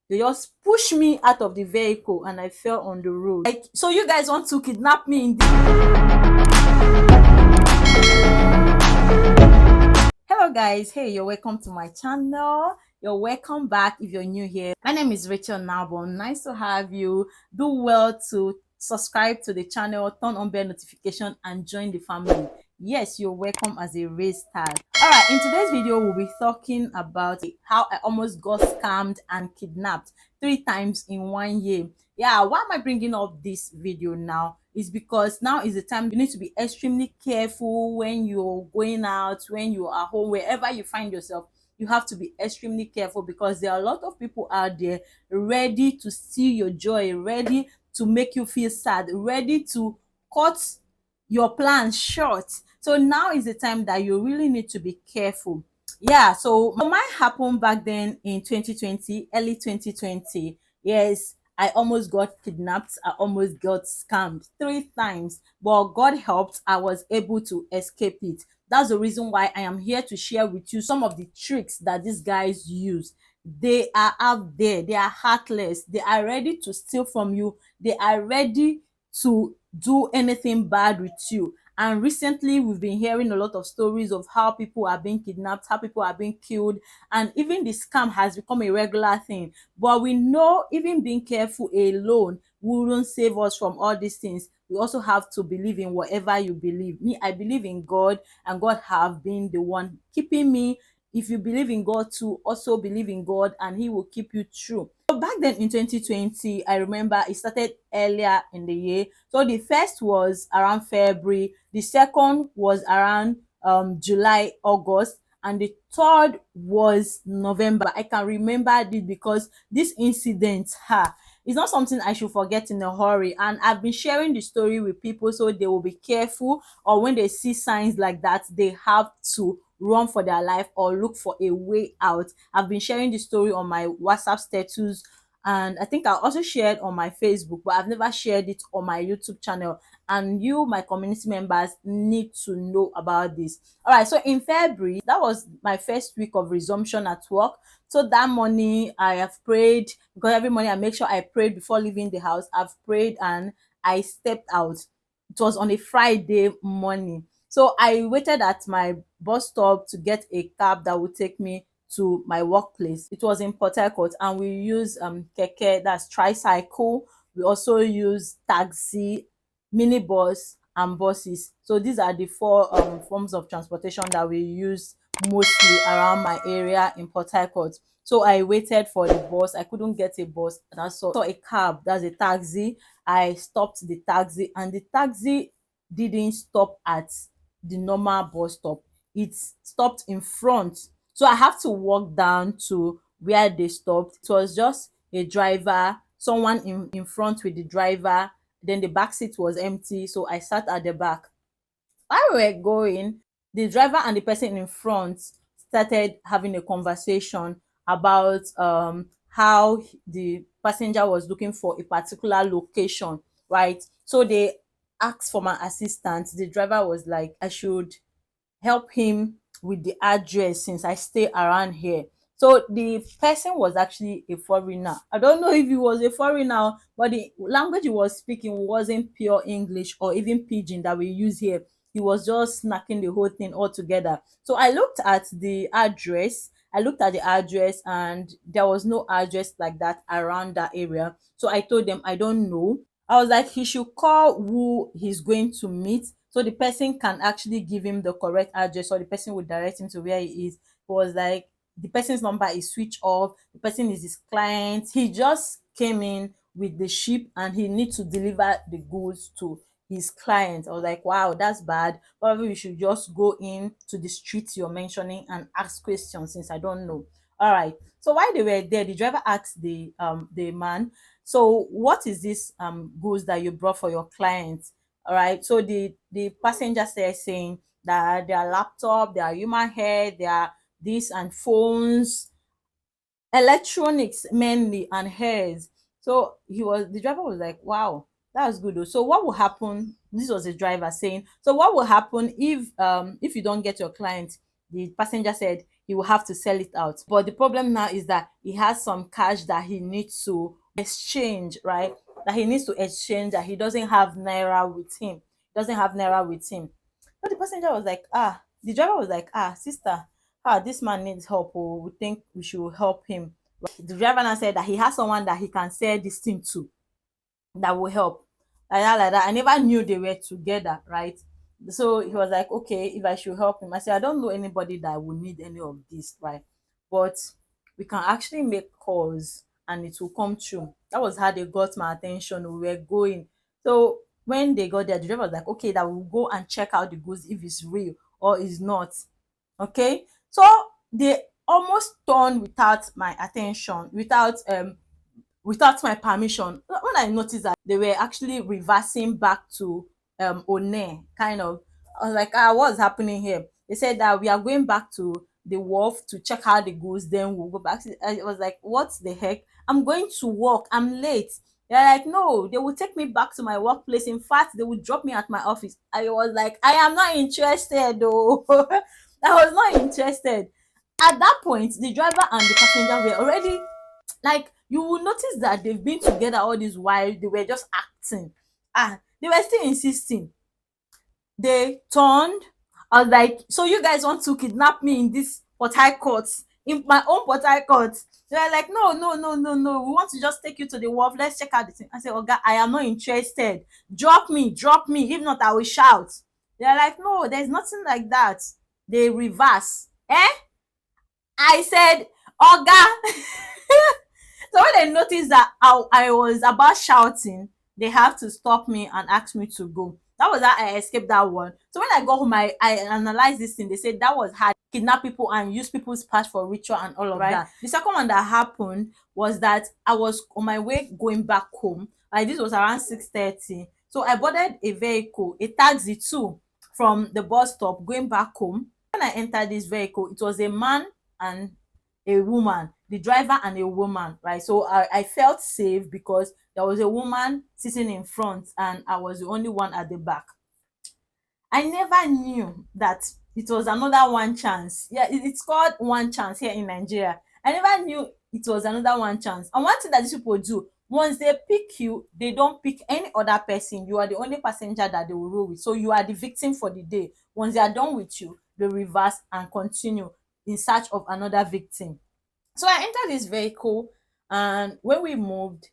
They just pushed me out of the vehicle and I fell on the road. Like, so you guys want to kidnap me in Hello guys, hey, you're welcome to my channel. You're welcome back if you're new here. My name is Rachel Nabon. Nice to have you. Do well to subscribe to the channel, turn on bell notification and join the family. Yes, you're welcome as a race tag. All right, in today's video we'll be talking about how I almost got scammed and kidnapped 3 times in 1 year. Yeah, why am I bringing up this video now? Is because now is the time you need to be extremely careful when you're going out, when you are home, wherever you find yourself. You have to be extremely careful because there are a lot of people out there ready to steal your joy, ready to make you feel sad, ready to cut your plans short. So now is the time that you really need to be careful. Yeah, so mine happened back then in 2020, early 2020. Yes, I almost got kidnapped. I almost got scammed 3 times, but God helped. I was able to escape it. That's the reason why I am here to share with you some of the tricks that these guys use. They are out there. They are heartless. They are ready to steal from you. They are ready to do anything bad with you. And recently, we've been hearing a lot of stories of how people are being kidnapped, how people are being killed, and even the scam has become a regular thing. But we know even being careful alone wouldn't save us from all these things. We also have to believe in whatever you believe. Me, I believe in God, and God have been the one keeping me. If you believe in God too, also believe in God, and He will keep you true. So back then in 2020, I remember it started earlier in the year. So the first was around February, the second was around July, August, and the third was November. I can remember this because this incident, it's not something I should forget in a hurry. And I've been sharing the story with people so they will be careful, or when they see signs like that, they have to run for their life or look for a way out. I've been sharing the story on my WhatsApp status, and I think I also shared on my Facebook, but I've never shared it on my YouTube channel. And you, my community members, need to know about this. All right, so in February, that was my first week of resumption at work. So that morning I have prayed, because every morning I make sure I prayed before leaving the house. I've prayed and I stepped out. It was on a Friday morning. So I waited at my bus stop to get a cab that would take me to my workplace. It was in Port Harcourt, and we use keke, that's tricycle. We also use taxi, minibus, and buses. So these are the four forms of transportation that we use mostly around my area in Port Harcourt. So I waited for the bus. I couldn't get a bus, and I saw a cab, that's a taxi. I stopped the taxi, and the taxi didn't stop at the normal bus stop. It stopped in front. So I have to walk down to where they stopped. It was just a driver, someone in front with the driver. Then the back seat was empty. So I sat at the back. While we were going, the driver and the person in front started having a conversation about how the passenger was looking for a particular location, right? So they asked for my assistance. The driver was like, I should help him with the address since I stay around here. So the person was actually a foreigner. I don't know if he was a foreigner, but the language he was speaking wasn't pure English or even pidgin that we use here. He was just snacking the whole thing all together. So I looked at the address. I looked at the address, and there was no address like that around that area. So I told them I don't know. I was like, he should call who he's going to meet so the person can actually give him the correct address, or the person will direct him to where he is. He was like, the person's number is switched off, the person is his client. He just came in with the ship and he needs to deliver the goods to his client. I was like, wow, that's bad. Probably we should just go in to the streets you're mentioning and ask questions since I don't know. All right. So while they were there, the driver asked the man, so what is this goods that you brought for your client? All right. So the passenger started saying that their laptop, their human hair, their this and phones, electronics mainly, and hairs. So the driver was like, wow, that was good though. So what will happen? This was the driver saying, so what will happen if you don't get your client? The passenger said he will have to sell it out. But the problem now is that he has some cash that he needs to exchange, right? That he needs to exchange, that he doesn't have naira with him. Doesn't have naira with him. So the passenger was like, the driver was like, sister, this man needs help. Oh, we think we should help him. The driver now said that he has someone that he can sell this thing to that will help. Like that. I never knew they were together, right? So he was like, okay, if I should help him. I said, I don't know anybody that will need any of this, right? But we can actually make calls and it will come true. That was how they got my attention. We were going. So when they got there, the driver was like, okay, that we'll go and check out the goods if it's real or it's not. Okay. So they almost turned without my attention, without my permission. When I noticed that they were actually reversing back to One, kind of, I was like, what's happening here? They said that we are going back to the wharf to check out the goods, then we'll go back. I was like, what the heck? I'm going to work. I'm late. They're like, no, they will take me back to my workplace. In fact, they will drop me at my office. I was like, I am not interested, though. I was not interested. At that point, the driver and the passenger were already, like, you will notice that they've been together all this while. They were just acting. They were still insisting. They turned. I was like, so you guys want to kidnap me in this Port Harcourt, in my own Port Harcourt? They were like, no, no, no, no, no, we want to just take you to the wharf. Let's check out the thing. I said, Oga, I am not interested. Drop me, drop me. If not, I will shout. They're like, no, there's nothing like that. They reverse. I said, Oga. So when they noticed that I was about shouting, they have to stop me and ask me to go. That was how I escaped that one. So when I got home, I analyzed this thing. They said that was how they kidnap people and use people's past for ritual and all of that. The second one that happened was that I was on my way going back home. Like, this was around 6:30. So I boarded a vehicle, a taxi too, from the bus stop going back home. When I entered this vehicle, it was a man and a woman, the driver and a woman, right? So I felt safe because there was a woman sitting in front and I was the only one at the back. I never knew that it was another one chance. Yeah, it's called one chance here in Nigeria. I never knew it was another one chance. And one thing that these people do, once they pick you, they don't pick any other person. You are the only passenger that they will roll with. So you are the victim for the day. Once they are done with you, they reverse and continue in search of another victim. So I entered this vehicle, and when we moved,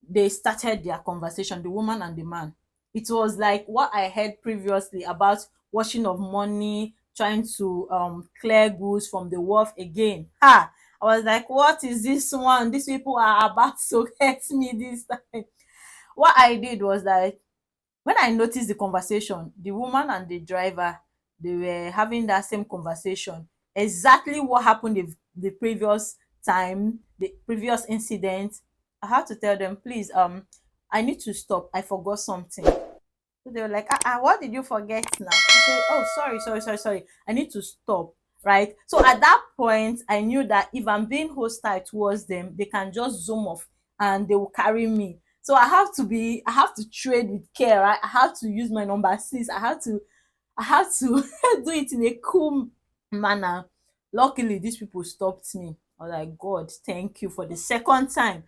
they started their conversation, the woman and the man. It was like what I heard previously about washing of money, trying to clear goods from the wharf again. I was like, what is this one? These people are about to hurt me this time. What I did was that when I noticed the conversation, the woman and the driver, they were having that same conversation. Exactly what happened the previous time, the previous incident. I had to tell them, please, I need to stop. I forgot something. So they were like, what did you forget now? I said, oh, sorry. I need to stop. Right. So at that point, I knew that if I'm being hostile towards them, they can just zoom off and they will carry me. So I have to trade with care, right? I have to use my number six. I have to do it in a cool manner. Luckily, these people stopped me. I was like, God, thank you for the second time.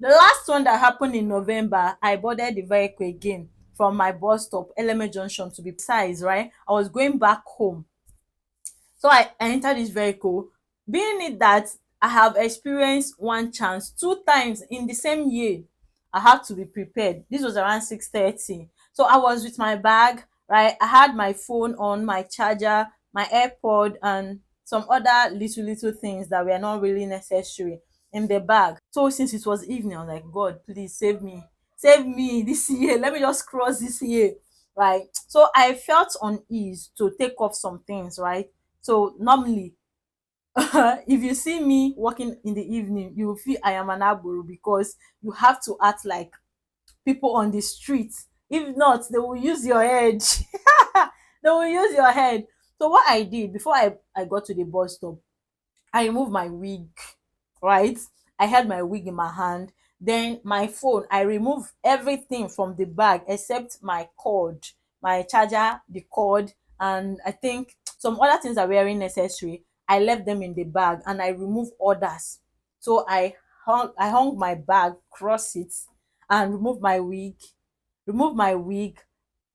The last one that happened in November, I boarded the vehicle again from my bus stop, Eleme Junction to be precise, right? I was going back home. So I entered this vehicle, being it that I have experienced one chance 2 times in the same year. I have to be prepared. This was around 6:30. So I was with my bag, right? I had my phone on, my charger, my AirPod, and some other little things that were not really necessary in the bag. So since it was evening, I was like, God, please save me. Save me this year. Let me just cross this year. Right. So I felt unease to take off some things, right? So normally, if you see me walking in the evening, you will feel I am an aburu because you have to act like people on the street. If not, they will use your head. They will use your head. So what I did before I got to the bus stop, I removed my wig, right? I had my wig in my hand. Then my phone, I removed everything from the bag except my cord, my charger, the cord, and I think some other things that were very necessary. I left them in the bag and I removed others. So I hung my bag, cross it, and remove my wig,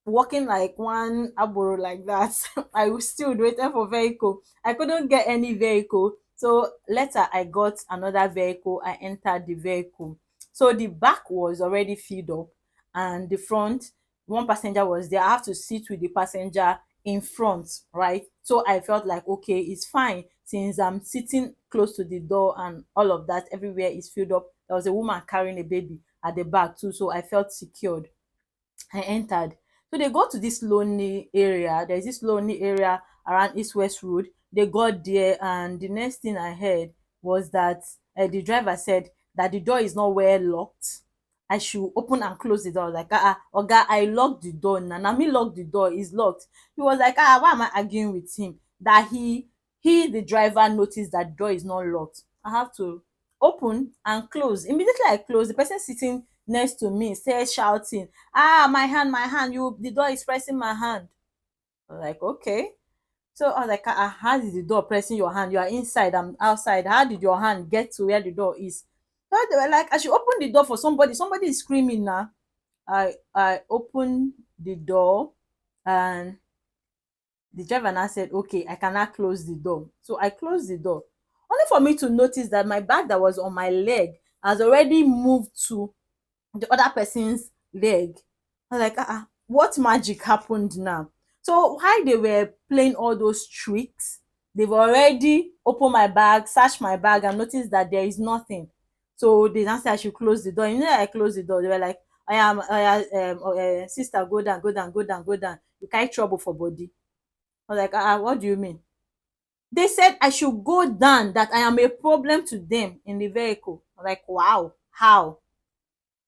walking like one aboro like that. I was still waiting for vehicle. I couldn't get any vehicle. So later I got another vehicle. I entered the vehicle. So the back was already filled up and the front, one passenger was there. I have to sit with the passenger in front, right? So I felt like okay, it's fine since I'm sitting close to the door and all of that, everywhere is filled up. There was a woman carrying a baby at the back too, so I felt secured. I entered. So they go to this lonely area. There's this lonely area around East West Road. They got there, and the next thing I heard was that the driver said that the door is not well locked. I should open and close the door. I was like, Oga, I locked the door. Now me lock the door. It's locked. He was like, why am I arguing with him? That the driver noticed that the door is not locked. I have to open and close. Immediately I close, the person sitting next to me started shouting, my hand, you the door is pressing my hand. I was like, okay. So I was like, how is the door pressing your hand? You are inside, I'm outside. How did your hand get to where the door is? So they were like, I should open the door for somebody. Somebody is screaming now. I opened the door, and the driver now said, okay, I cannot close the door. So I closed the door. Only for me to notice that my bag that was on my leg has already moved to the other person's leg. I was like, what magic happened now? So while they were playing all those tricks, they've already opened my bag, searched my bag, and noticed that there is nothing. So they now said I should close the door. I closed the door. They were like, sister, go down, go down, go down, go down. You carry trouble for body. I was like, what do you mean? They said I should go down, that I am a problem to them in the vehicle. I'm like, wow, how?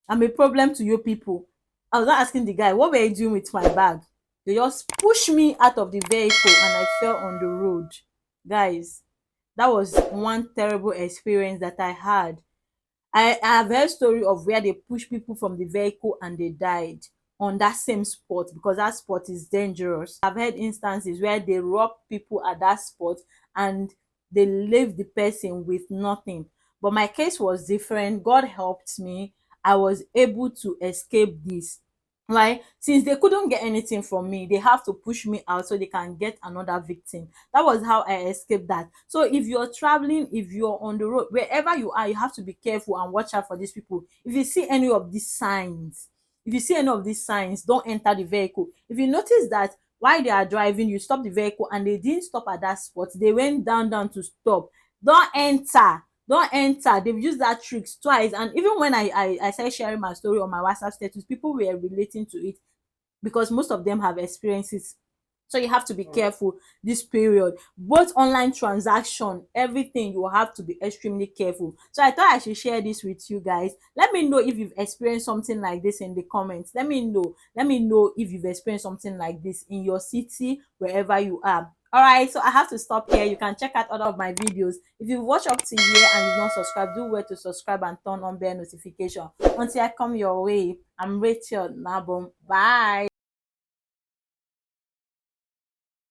I'm a problem to you people. I was not asking the guy, what were you doing with my bag? They just pushed me out of the vehicle and I fell on the road. Guys, that was one terrible experience that I had. I have heard story of where they push people from the vehicle and they died on that same spot, because that spot is dangerous. I've heard instances where they rob people at that spot and they leave the person with nothing. But my case was different. God helped me. I was able to escape this. Right, since they couldn't get anything from me, they have to push me out so they can get another victim. That was how I escaped that. So if you're traveling, if you're on the road, wherever you are, you have to be careful and watch out for these people. If you see any of these signs, don't enter the vehicle. If you notice that while they are driving, you stop the vehicle and they didn't stop at that spot, they went down to stop, don't enter. They've used that tricks twice, and even when I started sharing my story on my WhatsApp status, people were relating to it because most of them have experienced it. So you have to be careful this period. Both online transaction, everything, you have to be extremely careful. So I thought I should share this with you guys. Let me know if you've experienced something like this in the comments. Let me know. Let me know if you've experienced something like this in your city, wherever you are. All right, so I have to stop here. You can check out other of my videos. If you watch up to here and you've not subscribed, do well to subscribe and turn on bell notification. Until I come your way, I'm Rachel Nabon. Bye.